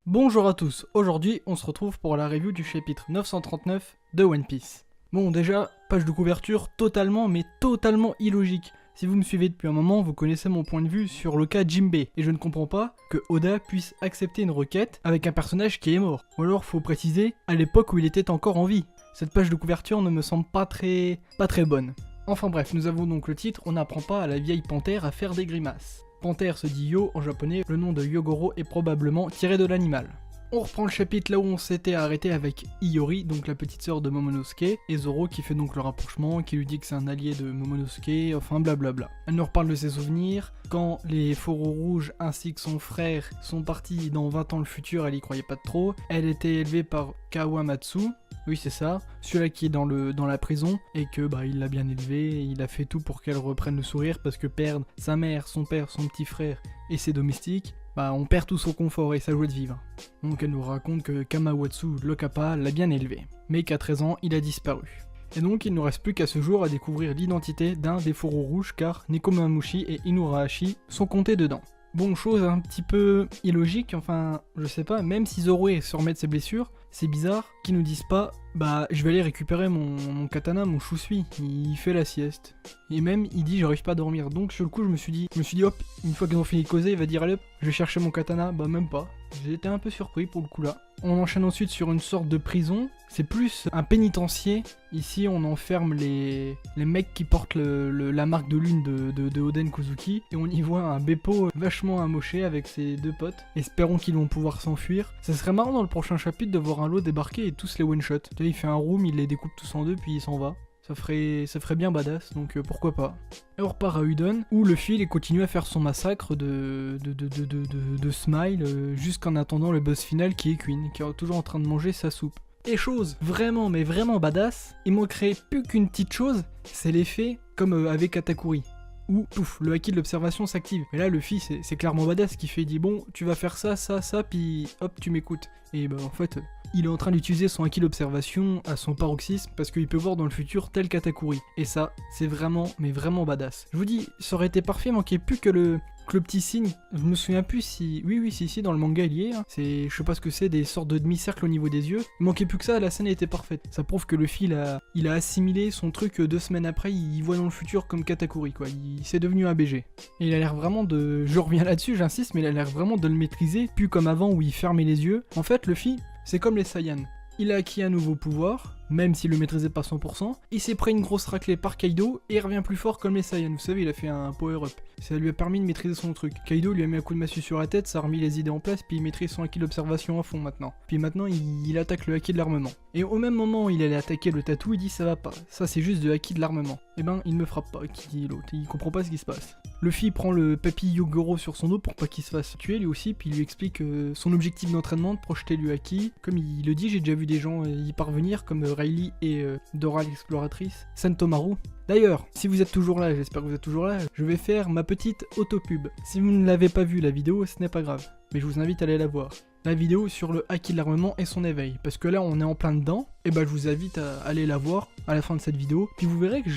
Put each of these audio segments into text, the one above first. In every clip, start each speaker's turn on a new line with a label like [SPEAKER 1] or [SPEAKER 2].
[SPEAKER 1] Bonjour à tous, aujourd'hui on se retrouve pour la review du chapitre 939 de One Piece. Bon déjà, page de couverture totalement illogique. Si vous me suivez depuis un moment, vous connaissez mon point de vue sur le cas Jinbei, et je ne comprends pas que Oda puisse accepter une requête avec un personnage qui est mort. Ou alors faut préciser, à l'époque où il était encore en vie. Cette page de couverture ne me semble pas très bonne. Enfin bref, nous avons donc le titre, on n'apprend pas à la vieille panthère à faire des grimaces. Panthère se dit Yo en japonais, le nom de Hyogoro est probablement tiré de l'animal. On reprend le chapitre là où on s'était arrêté avec Iori, donc la petite sœur de Momonosuke, et Zoro qui fait donc le rapprochement, qui lui dit que c'est un allié de Momonosuke, enfin blablabla. Elle nous reparle de ses souvenirs, quand les Faureaux Rouges ainsi que son frère sont partis dans 20 ans le futur, elle y croyait pas trop. Elle était élevée par Kawamatsu, oui c'est ça, celui-là qui est dans la prison, et que il l'a bien élevée, il a fait tout pour qu'elle reprenne le sourire, parce que perdre sa mère, son père, son petit frère et ses domestiques, on perd tout son confort et sa joie de vivre. Donc elle nous raconte que Kamawatsu, le Kappa, l'a bien élevé, mais qu'à 13 ans, il a disparu. Et donc il ne nous reste plus qu'à ce jour à découvrir l'identité d'un des Faureaux Rouges, car Nekomamushi et Inuarashi sont comptés dedans. Bon, chose un petit peu illogique, enfin, je sais pas, même si Zoro se remet de ses blessures, c'est bizarre qu'ils nous disent pas je vais aller récupérer mon katana, mon chou-sui. Il fait la sieste. Et même, il dit j'arrive pas à dormir. Donc sur le coup, je me suis dit hop, une fois qu'ils ont fini de causer, il va dire allez hop, je vais chercher mon katana. Même pas. J'ai été un peu surpris pour le coup là. On enchaîne ensuite sur une sorte de prison. C'est plus un pénitencier. Ici, on enferme les mecs qui portent la marque de lune de Oden Kozuki. Et on y voit un Beppo vachement amoché avec ses deux potes. Espérons qu'ils vont pouvoir s'enfuir. Ça serait marrant dans le prochain chapitre de voir un lot débarquer et tous les one-shot. Il fait un room, il les découpe tous en deux, puis il s'en va. Ça ferait bien badass, donc pourquoi pas. Et on repart à Udon, où Luffy il continue à faire son massacre de Smile, jusqu'en attendant le boss final qui est Queen, qui est toujours en train de manger sa soupe. Et chose vraiment, mais vraiment badass, il manquerait plus qu'une petite chose, c'est l'effet comme avec Katakuri. Où, pouf, le haki de l'observation s'active. Mais là, Luffy, c'est clairement badass qui fait, il dit bon, tu vas faire ça, puis hop, tu m'écoutes. Et en fait, il est en train d'utiliser son haki d'observation à son paroxysme parce qu'il peut voir dans le futur tel Katakuri. Et ça, c'est vraiment, mais vraiment badass. Je vous dis, ça aurait été parfait, il manquait plus que le petit signe. Je me souviens plus si... Oui, si, dans le manga il y est. C'est, je sais pas ce que c'est, des sortes de demi-cercles au niveau des yeux. Il manquait plus que ça, la scène était parfaite. Ça prouve que Luffy, il a assimilé son truc 2 semaines après, il voit dans le futur comme Katakuri, quoi. C'est devenu un BG. Et il a l'air vraiment de... Je reviens là-dessus, j'insiste, mais il a l'air vraiment de le maîtriser, plus comme avant où il fermait les yeux. En fait, Luffy, c'est comme les Saiyans. Il a acquis un nouveau pouvoir, même s'il le maîtrisait pas 100%, il s'est pris une grosse raclée par Kaido et il revient plus fort comme les Saiyans. Vous savez, il a fait un power-up. Ça lui a permis de maîtriser son truc. Kaido lui a mis un coup de massue sur la tête, ça a remis les idées en place, puis il maîtrise son haki d'observation à fond maintenant. Puis maintenant, il attaque le haki de l'armement. Et au même moment où il allait attaquer le tatou, il dit ça va pas, ça c'est juste de haki de l'armement. Il ne me frappe pas, qui dit l'autre, il comprend pas ce qui se passe. Luffy prend le papy Hyogoro sur son dos pour pas qu'il se fasse tuer lui aussi, puis il lui explique son objectif d'entraînement, de projeter le haki. Comme il le dit, j'ai déjà vu des gens y parvenir, comme Rayleigh et Dora l'exploratrice, Sentomaru. D'ailleurs, si vous êtes toujours là, j'espère que vous êtes toujours là, je vais faire ma petite autopub. Si vous ne l'avez pas vu la vidéo, ce n'est pas grave, mais je vous invite à aller la voir. La vidéo sur le haki de l'armement et son éveil, parce que là on est en plein dedans, et je vous invite à aller la voir à la fin de cette vidéo, puis vous verrez que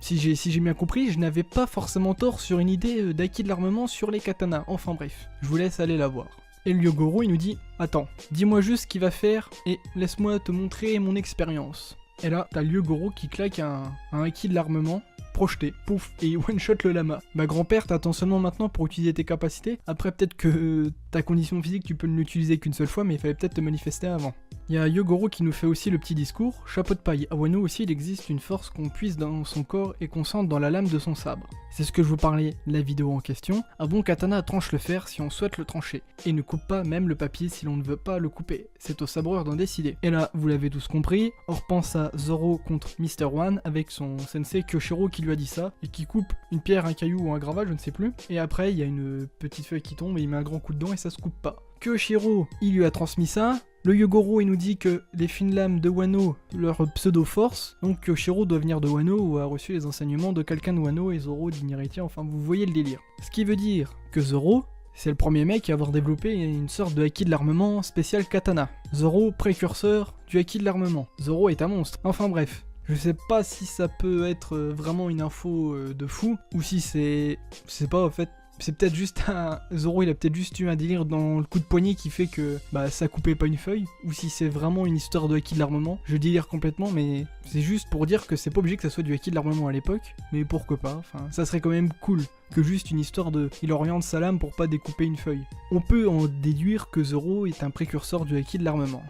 [SPEAKER 1] si j'ai bien compris, je n'avais pas forcément tort sur une idée d'haki de l'armement sur les katanas, enfin bref, je vous laisse aller la voir. Et le Hyogoro il nous dit « Attends, dis-moi juste ce qu'il va faire, et laisse-moi te montrer mon expérience ». Et là, t'as Hyogoro qui claque un haki de l'armement, projeté, pouf, et one-shot le lama. Grand-père, t'attends seulement maintenant pour utiliser tes capacités. Après, peut-être que ta condition physique, tu peux ne l'utiliser qu'une seule fois, mais il fallait peut-être te manifester avant. Il y a Hyogoro qui nous fait aussi le petit discours. Chapeau de paille. À Wano aussi, il existe une force qu'on puise dans son corps et qu'on sente dans la lame de son sabre. C'est ce que je vous parlais de la vidéo en question. Un bon katana tranche le fer si on souhaite le trancher. Et ne coupe pas même le papier si l'on ne veut pas le couper. C'est au sabreur d'en décider. Et là, vous l'avez tous compris, on repense à Zoro contre Mr. One avec son sensei Kyoshiro qui lui a dit ça et qui coupe une pierre, un caillou ou un gravat, je ne sais plus. Et après, il y a une petite feuille qui tombe et il met un grand coup dedans et ça se coupe pas. Kyoshiro, il lui a transmis ça. Le Yogoro il nous dit que les fines lames de Wano, leur pseudo-force, donc que Shiro doit venir de Wano ou a reçu les enseignements de quelqu'un de Wano et Zoro d'Inariti, enfin vous voyez le délire. Ce qui veut dire que Zoro, c'est le premier mec à avoir développé une sorte de haki de l'armement spécial katana. Zoro, précurseur du haki de l'armement. Zoro est un monstre. Enfin bref. Je sais pas si ça peut être vraiment une info de fou, ou si c'est... Je sais pas en fait... C'est peut-être juste un... Zoro il a peut-être juste eu un délire dans le coup de poignet qui fait que bah ça coupait pas une feuille, ou si c'est vraiment une histoire de haki de l'armement. Je délire complètement, mais c'est juste pour dire que c'est pas obligé que ça soit du haki de l'armement à l'époque, mais pourquoi pas, enfin ça serait quand même cool que juste une histoire de il oriente sa lame pour pas découper une feuille. On peut en déduire que Zoro est un précurseur du haki de l'armement.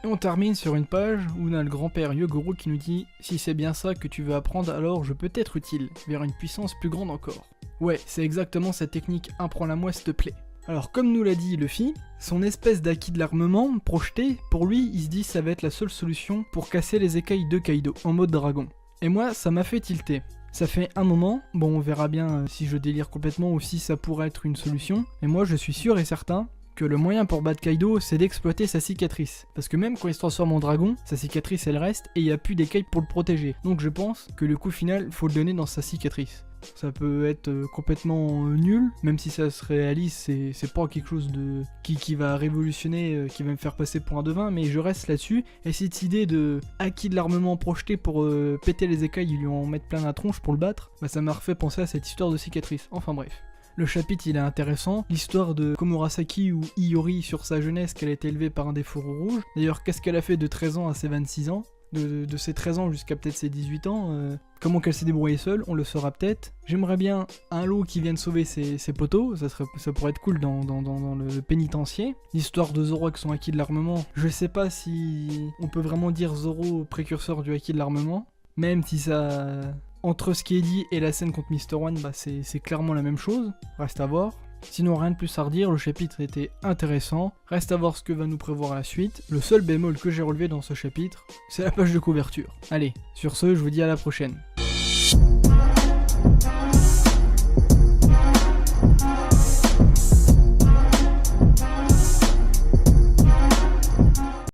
[SPEAKER 1] Et on termine sur une page où on a le grand-père Yogoro qui nous dit « Si c'est bien ça que tu veux apprendre, alors je peux être utile, vers une puissance plus grande encore. » Ouais, c'est exactement cette technique, apprends-la-moi s'il te plaît. Alors comme nous l'a dit Luffy, son espèce d'acquis de l'armement projeté, pour lui, il se dit ça va être la seule solution pour casser les écailles de Kaido, en mode dragon. Et moi, ça m'a fait tilter. Ça fait un moment, bon on verra bien si je délire complètement ou si ça pourrait être une solution, mais moi je suis sûr et certain que le moyen pour battre Kaido, c'est d'exploiter sa cicatrice. Parce que même quand il se transforme en dragon, sa cicatrice elle reste et il n'y a plus d'écailles pour le protéger. Donc je pense que le coup final, faut le donner dans sa cicatrice. Ça peut être complètement nul, même si ça se réalise, c'est pas quelque chose de qui va révolutionner, qui va me faire passer pour un devin, mais je reste là-dessus. Et cette idée de acquis de l'armement projeté pour péter les écailles et lui en mettre plein la tronche pour le battre, bah ça m'a refait penser à cette histoire de cicatrice. Enfin bref. Le chapitre il est intéressant, l'histoire de Komurasaki ou Iori sur sa jeunesse qu'elle a été élevée par un des fourreaux rouges. D'ailleurs qu'est-ce qu'elle a fait de 13 ans à ses 26 ans, de ses 13 ans jusqu'à peut-être ses 18 ans, comment qu'elle s'est débrouillée seule, on le saura peut-être. J'aimerais bien un lot qui vienne sauver ses poteaux, ça pourrait être cool dans le pénitencier. L'histoire de Zoro avec son acquis de l'armement, je sais pas si on peut vraiment dire Zoro précurseur du acquis de l'armement, même si ça... Entre ce qui est dit et la scène contre Mr. One, bah c'est clairement la même chose, reste à voir. Sinon rien de plus à redire, le chapitre était intéressant, reste à voir ce que va nous prévoir la suite. Le seul bémol que j'ai relevé dans ce chapitre, c'est la page de couverture. Allez, sur ce, je vous dis à la prochaine.